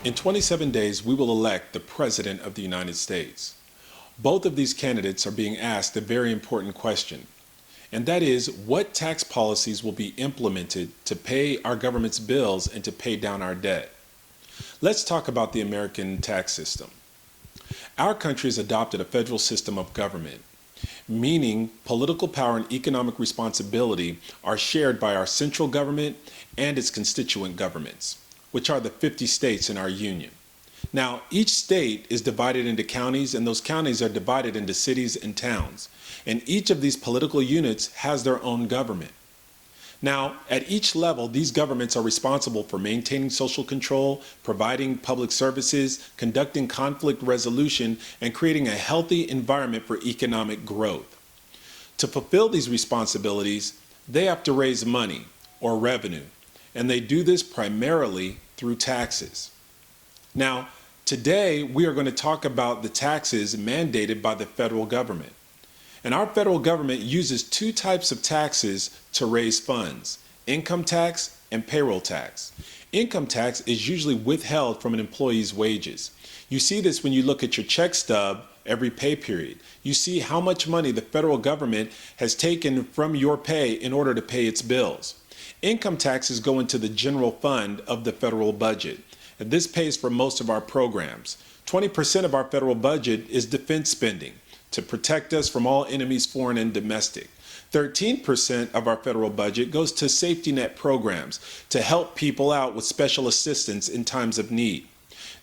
In 27 days, we will elect the President of the United States. Both of these candidates are being asked a very important question, and that is what tax policies will be implemented to pay our government's bills and to pay down our debt. Let's talk about the American tax system. Our country has adopted a federal system of government, meaning political power and economic responsibility are shared by our central government and its constituent governments, which are the 50 states in our union. Now, each state is divided into counties, and those counties are divided into cities and towns. And each of these political units has their own government. Now, at each level, these governments are responsible for maintaining social control, providing public services, conducting conflict resolution, and creating a healthy environment for economic growth. To fulfill these responsibilities, they have to raise money or revenue, and they do this primarily through taxes. Now, today we are going to talk about the taxes mandated by the federal government. And our federal government uses two types of taxes to raise funds: income tax and payroll tax. Income tax is usually withheld from an employee's wages. You see this when you look at your check stub every pay period. You see how much money the federal government has taken from your pay in order to pay its bills. Income taxes go into the general fund of the federal budget, and this pays for most of our programs. 20% of our federal budget is defense spending, to protect us from all enemies, foreign and domestic. 13% of our federal budget goes to safety net programs to help people out with special assistance in times of need.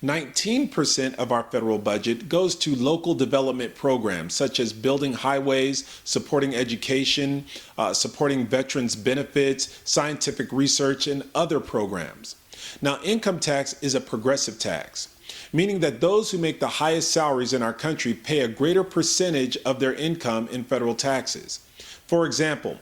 19% of our federal budget goes to local development programs such as building highways, supporting education, supporting veterans benefits, scientific research, and other programs. Now, income tax is a progressive tax, meaning that those who make the highest salaries in our country pay a greater percentage of their income in federal taxes. For example,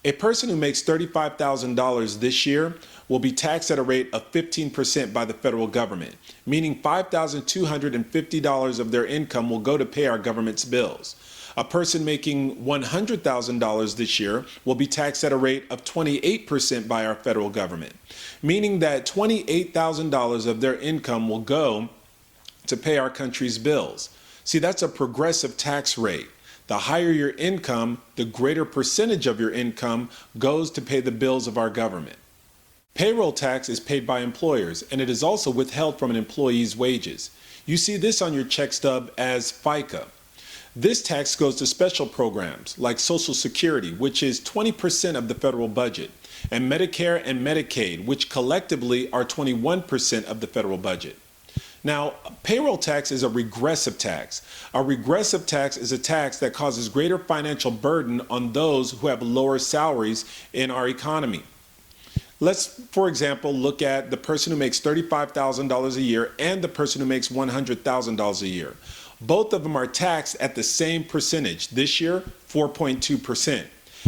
a person who makes $35,000 this year will be taxed at a rate of 15% by the federal government, meaning $5,250 of their income will go to pay our government's bills. A person making $100,000 this year will be taxed at a rate of 28% by our federal government, meaning that $28,000 of their income will go to pay our country's bills. See, that's a progressive tax rate. The higher your income, the greater percentage of your income goes to pay the bills of our government. Payroll tax is paid by employers, and it is also withheld from an employee's wages. You see this on your check stub as FICA. This tax goes to special programs like Social Security, which is 20% of the federal budget, and Medicare and Medicaid, which collectively are 21% of the federal budget. Now, payroll tax is a regressive tax. A regressive tax is a tax that causes greater financial burden on those who have lower salaries in our economy. Let's, for example, look at the person who makes $35,000 a year and the person who makes $100,000 a year. Both of them are taxed at the same percentage. This year, 4.2%.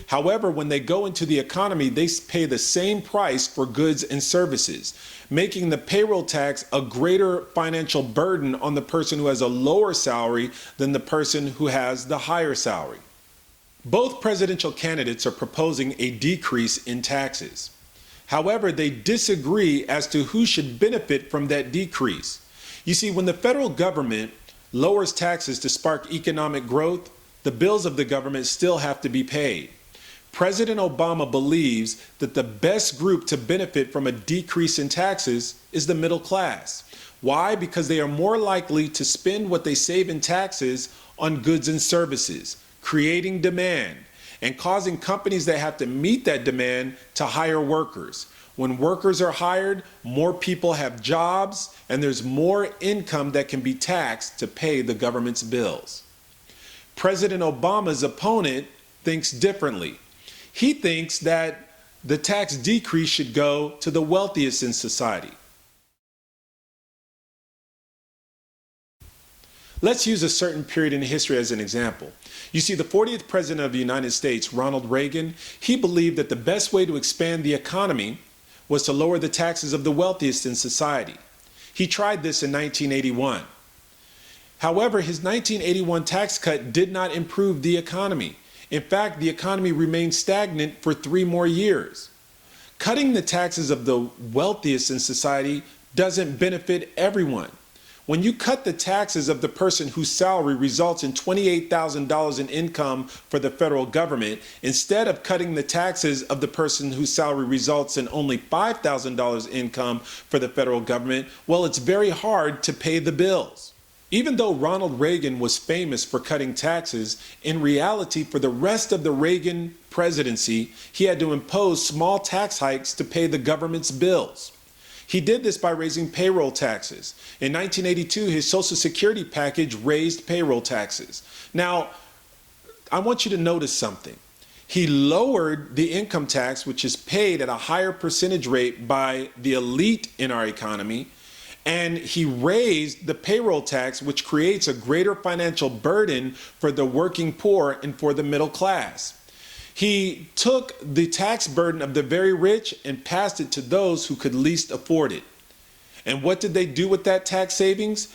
However, when they go into the economy, they pay the same price for goods and services, making the payroll tax a greater financial burden on the person who has a lower salary than the person who has the higher salary. Both presidential candidates are proposing a decrease in taxes. However, they disagree as to who should benefit from that decrease. You see, when the federal government lowers taxes to spark economic growth, the bills of the government still have to be paid. President Obama believes that the best group to benefit from a decrease in taxes is the middle class. Why? Because they are more likely to spend what they save in taxes on goods and services, creating demand, and causing companies that have to meet that demand to hire workers. When workers are hired, more people have jobs, and there's more income that can be taxed to pay the government's bills. President Obama's opponent thinks differently. He thinks that the tax decrease should go to the wealthiest in society. Let's use a certain period in history as an example. You see, the 40th President of the United States, Ronald Reagan, he believed that the best way to expand the economy was to lower the taxes of the wealthiest in society. He tried this in 1981. However, his 1981 tax cut did not improve the economy. In fact, the economy remained stagnant for 3 more years. Cutting the taxes of the wealthiest in society doesn't benefit everyone. When you cut the taxes of the person whose salary results in $28,000 in income for the federal government, instead of cutting the taxes of the person whose salary results in only $5,000 income for the federal government, well, it's very hard to pay the bills. Even though Ronald Reagan was famous for cutting taxes, in reality, for the rest of the Reagan presidency, he had to impose small tax hikes to pay the government's bills. He did this by raising payroll taxes. In 1982, his Social Security package raised payroll taxes. Now, I want you to notice something. He lowered the income tax, which is paid at a higher percentage rate by the elite in our economy, and he raised the payroll tax, which creates a greater financial burden for the working poor and for the middle class. He took the tax burden of the very rich and passed it to those who could least afford it. And what did they do with that tax savings?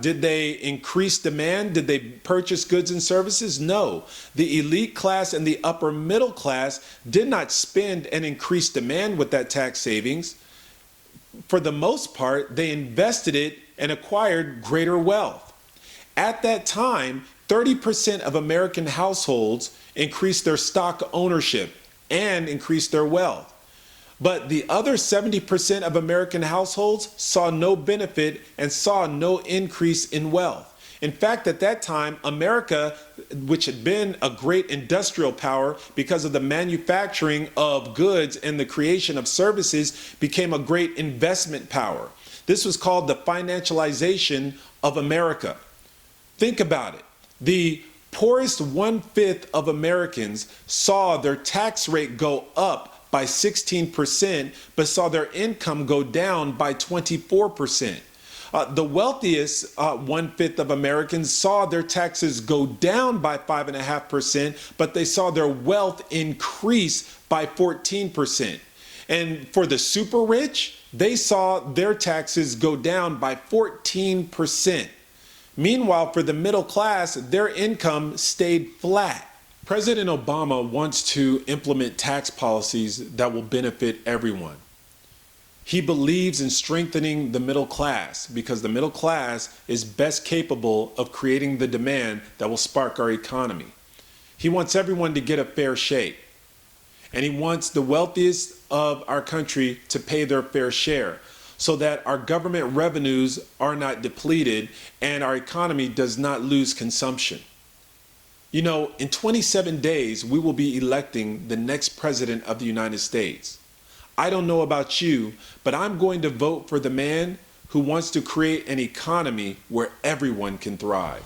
Did they increase demand? Did they purchase goods and services? No. The elite class and the upper middle class did not spend and increase demand with that tax savings. For the most part, they invested it and acquired greater wealth. At that time, 30% of American households increased their stock ownership and increased their wealth. But the other 70% of American households saw no benefit and saw no increase in wealth. In fact, at that time, America, which had been a great industrial power because of the manufacturing of goods and the creation of services, became a great investment power. This was called the financialization of America. Think about it. The poorest 1/5 of Americans saw their tax rate go up by 16%, but saw their income go down by 24%. The wealthiest 1/5 of Americans saw their taxes go down by 5.5%, but they saw their wealth increase by 14%. And for the super rich, they saw their taxes go down by 14%. Meanwhile, for the middle class, their income stayed flat. President Obama wants to implement tax policies that will benefit everyone. He believes in strengthening the middle class because the middle class is best capable of creating the demand that will spark our economy. He wants everyone to get a fair shake. And he wants the wealthiest of our country to pay their fair share, so that our government revenues are not depleted and our economy does not lose consumption. You know, in 27 days, we will be electing the next president of the United States. I don't know about you, but I'm going to vote for the man who wants to create an economy where everyone can thrive.